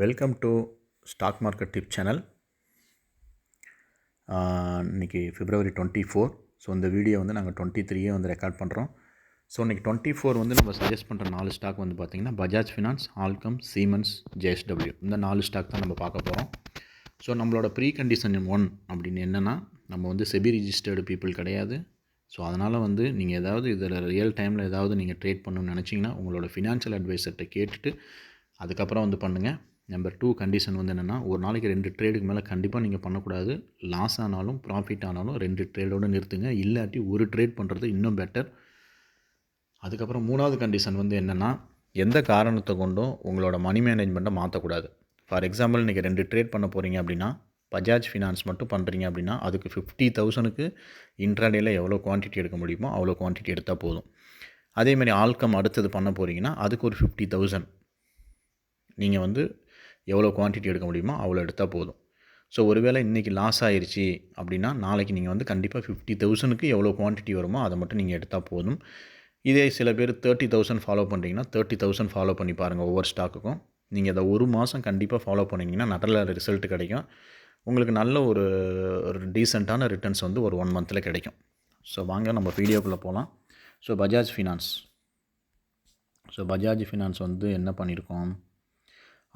Welcome to stock market tip channel. இன்றைக்கி February 24. So இந்த video வந்து நாங்கள் 23 வந்து ரெக்கார்ட் பண்ணுறோம். ஸோ இன்றைக்கி 24 வந்து நம்ம சஜஸ்ட் பண்ணுற 4 ஸ்டாக் வந்து பார்த்திங்கன்னா Bajaj finance, Alkem, siemens, JSW இந்த 4 ஸ்டாக் தான் நம்ம பார்க்க போகிறோம். ஸோ நம்மளோட ப்ரீ கண்டிஷன் 1 அப்படின்னு என்னென்னா, நம்ம வந்து செபி ரிஜிஸ்டர்டு பீப்புள் கிடையாது. ஸோ அதனால் வந்து நீங்கள் ஏதாவது இதில் ரியல் டைமில் ஏதாவது நீங்கள் ட்ரேட் பண்ணணும்னு நினச்சிங்கன்னா உங்களோட ஃபினான்ஷியல் அட்வைசர்கிட்ட கேட்டுட்டு அதுக்கப்புறம் வந்து பண்ணுங்கள். நம்பர் 2 கண்டிஷன் வந்து என்னென்னா, ஒரு நாளைக்கு 2 ட்ரேடுக்கு மேலே கண்டிப்பாக நீங்கள் பண்ணக்கூடாது. லாஸ் ஆனாலும் ப்ராஃபிட் ஆனாலும் 2 ட்ரேடோடு நிறுத்துங்க. இல்லாட்டி ஒரு ட்ரேட் பண்ணுறது இன்னும் பெட்டர். அதுக்கப்புறம் 3வது கண்டிஷன் வந்து என்னென்னா, எந்த காரணத்தை கொண்டும் உங்களோட மணி மேனேஜ்மெண்ட்டை மாற்றக்கூடாது. ஃபார் எக்ஸாம்பிள் இன்றைக்கி 2 ட்ரேட் பண்ண போகிறீங்க அப்படின்னா, பஜாஜ் ஃபினான்ஸ் மட்டும் பண்ணுறீங்க அப்படின்னா அதுக்கு 50,000க்கு இன்ட்ராடேயில் எவ்வளோ குவான்டிட்டி எடுக்க முடியுமோ அவ்வளோ குவான்டிட்டி எடுத்தால் போதும். அதேமாதிரி ஆல்கம் அடுத்தது பண்ண போகிறீங்கன்னா அதுக்கு ஒரு 50,000 நீங்கள் வந்து எவ்வளோ குவான்டிட்டி எடுக்க முடியுமோ அவ்வளோ எடுத்தால் போதும். ஸோ ஒருவேளை இன்றைக்கி லாஸ் ஆகிருச்சு அப்படின்னா நாளைக்கு நீங்கள் வந்து கண்டிப்பாக 50,000க்கு எவ்வளோ குவான்டிட்டி வருமோ அதை மட்டும் நீங்கள் எடுத்தால் போதும். இதே சில பேர் 30,000 ஃபாலோ பண்ணுறீங்கன்னா 30,000 ஃபாலோ பண்ணி பாருங்கள் ஒவ்வொரு ஸ்டாக்குக்கும். நீங்கள் அதை ஒரு மாதம் கண்டிப்பாக ஃபாலோ பண்ணிங்கன்னா நல்ல ரிசல்ட் கிடைக்கும். உங்களுக்கு நல்ல ஒரு டீசெண்டான ரிட்டர்ன்ஸ் வந்து ஒரு 1 மந்தில் கிடைக்கும். ஸோ வாங்க நம்ம வீடியோக்குள்ளே போகலாம். ஸோ பஜாஜ் ஃபினான்ஸ் வந்து என்ன பண்ணியிருக்கோம்,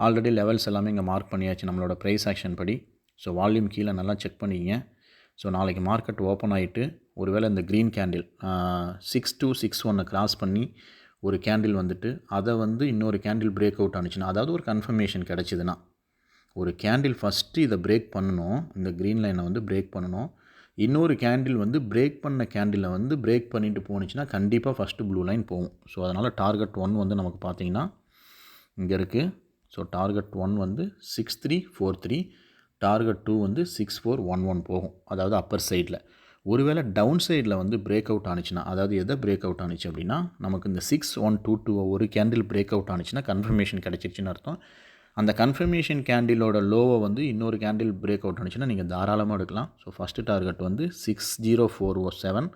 ஆல்ரெடி லெவல்ஸ் எல்லாமே இங்கே மார்க் பண்ணியாச்சு நம்மளோட ப்ரைஸ் ஆக்ஷன் படி. ஸோ வால்யூம் கீழே நல்லா செக் பண்ணிக்கிங்க. ஸோ நாளைக்கு மார்க்கெட் ஓப்பன் ஆகிட்டு ஒருவேளை இந்த க்ரீன் கேண்டில் 6261 கிராஸ் பண்ணி ஒரு கேண்டில் வந்துட்டு அதை வந்து இன்னொரு கேண்டில் பிரேக் அவுட் ஆனிச்சுன்னா, அதாவது ஒரு கன்ஃபர்மேஷன் கிடச்சிதுன்னா, ஒரு கேண்டில் ஃபஸ்ட்டு இதை பிரேக் பண்ணணும், இந்த க்ரீன் லைனை வந்து பிரேக் பண்ணணும். இன்னொரு கேண்டில் வந்து பிரேக் பண்ண கேண்டிலை வந்து பிரேக் பண்ணிட்டு போணுச்சுன்னா கண்டிப்பாக ஃபஸ்ட்டு ப்ளூ லைன் போகும். ஸோ அதனால் டார்கெட் 1 வந்து நமக்கு பார்த்திங்கன்னா இங்கே இருக்குது. ஸோ டார்கெட் 1 வந்து 6343, டார்கெட் 2 வந்து 6411 போகும், அதாவது அப்பர் சைடில். ஒருவேளை டவுன் சைடில் வந்து பிரேக் அவுட் ஆனிச்சுன்னா, அதாவது எதை பிரேக் அவுட் ஆனிச்சு அப்படின்னா, நமக்கு இந்த 6122 ஒரு கேண்டில் பிரேக் அவுட் ஆனிச்சுன்னா கன்ஃபர்மேஷன் கிடச்சிருச்சுன்னு அர்த்தம். அந்த கன்ஃபர்மேஷன் கேண்டிலோட லோவை வந்து இன்னொரு கேண்டில் பிரேக் அவுட் ஆனிச்சுன்னா நீங்கள் தாராளமாக எடுக்கலாம். ஸோ ஃபஸ்ட்டு டார்கெட் வந்து 60407,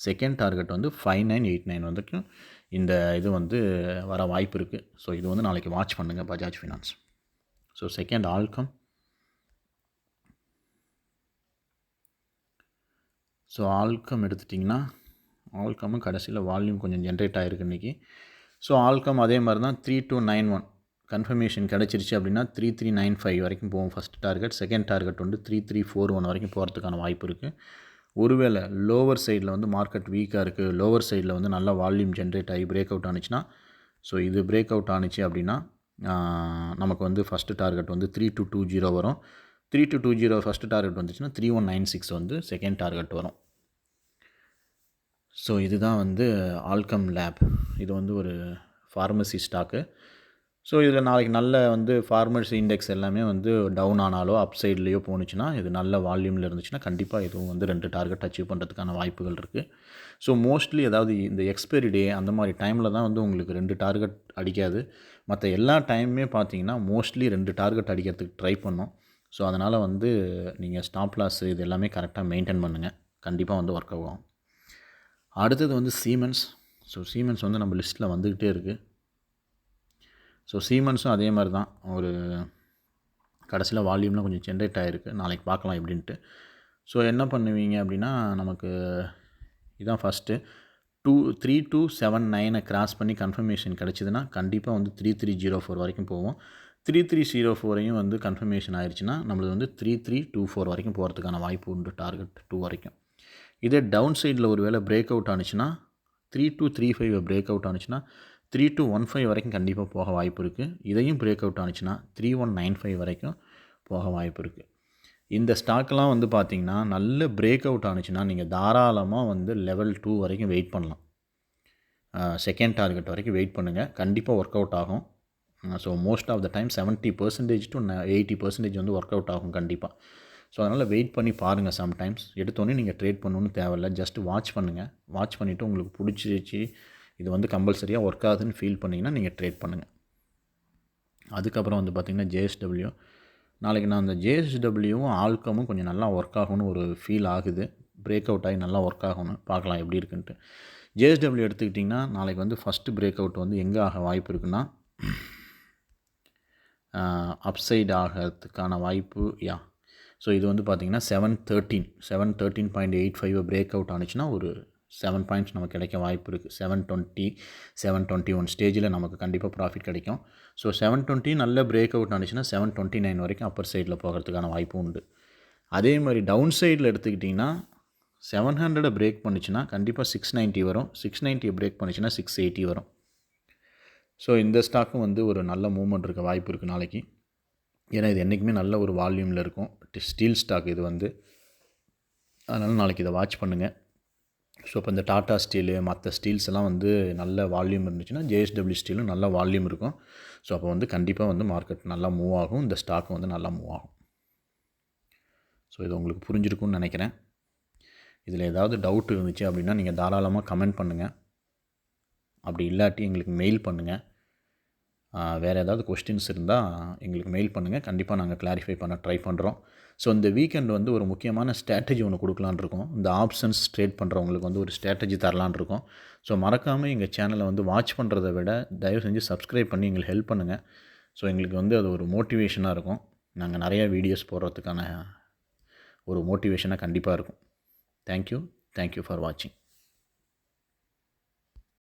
செகண்ட் டார்கெட் வந்து 5989 வரைக்கும் இந்த இது வந்து வர வாய்ப்பு இருக்குது. ஸோ இது வந்து நாளைக்கு வாட்ச் பண்ணுங்கள் Bajaj finance. So second Alkem. So Alkem எடுத்துட்டிங்கன்னா, ஆல்கமும் கடைசியில் வால்யூம் கொஞ்சம் ஜென்ரேட் ஆகிருக்கு இன்றைக்கி. ஸோ ஆல்கம் அதே மாதிரி தான் 3291 கன்ஃபர்மேஷன் கிடச்சிருச்சு அப்படின்னா 3395 வரைக்கும் போகும் ஃபஸ்ட் டார்கெட். செகண்ட் டார்கெட் வந்து 3341 வரைக்கும் போகிறதுக்கான வாய்ப்பு இருக்குது. ஒருவேளை லோவர் சைடில் வந்து மார்க்கெட் வீக்காக இருக்குது, லோவர் சைடில் வந்து நல்லா வால்யூம் ஜென்ரேட் ஆகி பிரேக் அவுட் ஆனிச்சுன்னா, ஸோ இது பிரேக் அவுட் ஆனிச்சு அப்படின்னா நமக்கு வந்து ஃபஸ்ட்டு டார்கெட் வந்து 3220 வரும். 3220 ஃபஸ்ட்டு டார்கெட் வந்துச்சுன்னா 3196 வந்து செகண்ட் டார்கெட் வரும். ஸோ இதுதான் வந்து ஆல்கம் லேப். இது வந்து ஒரு ஃபார்மசி ஸ்டாக்கு. ஸோ இதில் நாளைக்கு நல்ல வந்து ஃபார்மசி இண்டெக்ஸ் எல்லாமே வந்து டவுன் ஆனாலோ அப் சைட்லேயோ போணுச்சுன்னா, இது நல்ல வால்யூமில் இருந்துச்சுன்னா கண்டிப்பாக இதுவும் வந்து 2 டார்கெட் அச்சீவ் பண்ணுறதுக்கான வாய்ப்புகள் இருக்குது. ஸோ மோஸ்ட்லி அதாவது இந்த எக்ஸ்பைரி டே அந்த மாதிரி டைமில் தான் வந்து உங்களுக்கு 2 டார்கெட் அடிக்காது. மற்ற எல்லா டைமுமே பார்த்தீங்கன்னா மோஸ்ட்லி 2 டார்கெட் அடிக்கிறதுக்கு ட்ரை பண்ணோம். ஸோ அதனால் வந்து நீங்கள் ஸ்டாப் லாஸ் இது எல்லாமே கரெக்டாக மெயின்டைன் பண்ணுங்கள், கண்டிப்பாக வந்து ஒர்க் ஆகும். அடுத்தது வந்து சீமென்ஸ். ஸோ சீமென்ஸ் வந்து நம்ம லிஸ்ட்டில் வந்துக்கிட்டே இருக்குது. ஸோ சீமென்ஸும் அதே மாதிரி தான், ஒரு கடைசியில் வால்யூம்லாம் கொஞ்சம் ஜென்ரேட் ஆகிருக்கு, நாளைக்கு பார்க்கலாம் எப்படின்ட்டு. ஸோ என்ன பண்ணுவீங்க அப்படின்னா, நமக்கு இதுதான் ஃபஸ்ட்டு 3279 கிராஸ் பண்ணி கன்ஃபர்மேஷன் கிடச்சிதுன்னா கண்டிப்பாக வந்து 3304 வரைக்கும் போவோம். 3304 வந்து கன்ஃபர்மேஷன் ஆயிடுச்சுன்னா நம்மளுக்கு வந்து 3324 வரைக்கும் போகிறதுக்கான வாய்ப்பு உண்டு, டார்கெட் 2 வரைக்கும். இதே டவுன் சைடில் ஒரு வேளை பிரேக் அவுட் ஆனிச்சுன்னா 3235 பிரேக் அவுட் ஆனிச்சுன்னா 3215 வரைக்கும் கண்டிப்பாக போக வாய்ப்பு இருக்குது. இதையும் பிரேக் அவுட் ஆனிச்சுன்னா 3195 வரைக்கும் போக வாய்ப்பு இருக்குது. இந்த ஸ்டாக்கெலாம் வந்து பார்த்திங்கன்னா நல்ல பிரேக் அவுட் ஆனிச்சுன்னா நீங்கள் தாராளமாக வந்து லெவல் 2 வரைக்கும் வெயிட் பண்ணலாம். செகண்ட் டார்கெட் வரைக்கும் வெயிட் பண்ணுங்கள், கண்டிப்பாக ஒர்க் அவுட் ஆகும். So most of the time 70% to 80% வந்து ஒர்க் அவுட் ஆகும் கண்டிப்பாக. ஸோ அதனால் வெயிட் பண்ணி பாருங்கள். சம்டைம்ஸ் எடுத்தோன்னே நீங்கள் ட்ரேட் பண்ணணுன்னு தேவையில்லை, ஜஸ்ட் வாட்ச் பண்ணுங்கள். வாட்ச் பண்ணிவிட்டு உங்களுக்கு பிடிச்சிருச்சு, இது வந்து கம்பல்சரியாக ஒர்க் ஆகுதுன்னு ஃபீல் பண்ணிங்கன்னா நீங்கள் ட்ரேட் பண்ணுங்கள். அதுக்கப்புறம் வந்து பார்த்திங்கன்னா JSW. நாளைக்கு நான் அந்த JSWவும் ஆல்கமும் கொஞ்சம் நல்லா ஒர்க் ஆகும்னு ஒரு ஃபீல் ஆகுது. பிரேக் அவுட் ஆகி நல்லா ஒர்க் ஆகணும், பார்க்கலாம் எப்படி இருக்குன்ட்டு. JSW எடுத்துக்கிட்டிங்கன்னா நாளைக்கு வந்து ஃபஸ்ட்டு பிரேக் அவுட் வந்து எங்கே ஆக வாய்ப்பு இருக்குன்னா அப்சைட் ஆகிறதுக்கான வாய்ப்பு ஸோ இது வந்து பார்த்திங்கன்னா 713.85 பிரேக் அவுட் ஆனிச்சுன்னா ஒரு 7 பாயிண்ட்ஸ் நமக்கு கிடைக்க வாய்ப்பு இருக்குது. 720 721 ஸ்டேஜில் நமக்கு கண்டிப்பாக ப்ராஃபிட் கிடைக்கும். ஸோ 720 நல்ல பிரேக் அவுட் ஆனிச்சுன்னா 729 வரைக்கும் அப்பர் சைடில் போகிறதுக்கான வாய்ப்பும் உண்டு. அதே மாதிரி டவுன் சைடில் எடுத்துக்கிட்டிங்கன்னா 700 பிரேக் பண்ணிச்சுன்னா கண்டிப்பாக 690 வரும். 690 பிரேக் பண்ணிச்சுன்னா 680 வரும். ஸோ இந்த ஸ்டாக்கும் வந்து ஒரு நல்ல மூவ்மெண்ட் இருக்க வாய்ப்பு இருக்குது நாளைக்கு. ஏன்னா இது என்றைக்குமே நல்ல ஒரு வால்யூமில் இருக்கும். ஸ்டீல் ஸ்டாக் இது வந்து, அதனால் நாளைக்கு இதை வாட்ச் பண்ணுங்கள். ஸோ இப்போ இந்த டாடா ஸ்டீலு மற்ற ஸ்டீல்ஸ் எல்லாம் வந்து நல்ல வால்யூம் இருந்துச்சுன்னா ஜேஎஸ்டபிள்யூ ஸ்டீலும் நல்ல வால்யூம் இருக்கும். ஸோ அப்போ வந்து கண்டிப்பாக வந்து மார்க்கெட் நல்லா மூவ் ஆகும், இந்த ஸ்டாக் வந்து நல்லா மூவ் ஆகும். ஸோ இது உங்களுக்கு புரிஞ்சிருக்கும்னு நினைக்கிறேன். இதில் ஏதாவது டவுட் இருந்துச்சு அப்படின்னா நீங்கள் தாராளமாக கமெண்ட் பண்ணுங்கள். அப்படி இல்லாட்டி எங்களுக்கு மெயில் பண்ணுங்கள். வேறு ஏதாவது கொஸ்டின்ஸ் இருந்தால் எங்களுக்கு மெயில் பண்ணுங்கள். கண்டிப்பாக நாங்கள் கிளாரிஃபை பண்ண ட்ரை பண்ணுறோம். ஸோ இந்த வீக்கெண்ட் வந்து ஒரு முக்கியமான ஸ்ட்ராட்டஜி ஒன்று கொடுக்கலான்னு இருக்கோம். இந்த ஆப்ஷன்ஸ் ட்ரேட் பண்ணுறவங்களுக்கு வந்து ஒரு ஸ்ட்ராட்டஜி தரலான்னு இருக்கோம். ஸோ மறக்காமல் எங்கள் சேனலை வந்து வாட்ச் பண்ணுறதை விட தயவு செஞ்சு சப்ஸ்கிரைப் பண்ணி எங்களுக்கு ஹெல்ப் பண்ணுங்கள். ஸோ எங்களுக்கு வந்து அது ஒரு மோட்டிவேஷனாக இருக்கும். நாங்கள் நிறையா வீடியோஸ் போடுறதுக்கான ஒரு மோட்டிவேஷனாக கண்டிப்பாக இருக்கும். தேங்க்யூ ஃபார் வாட்சிங்.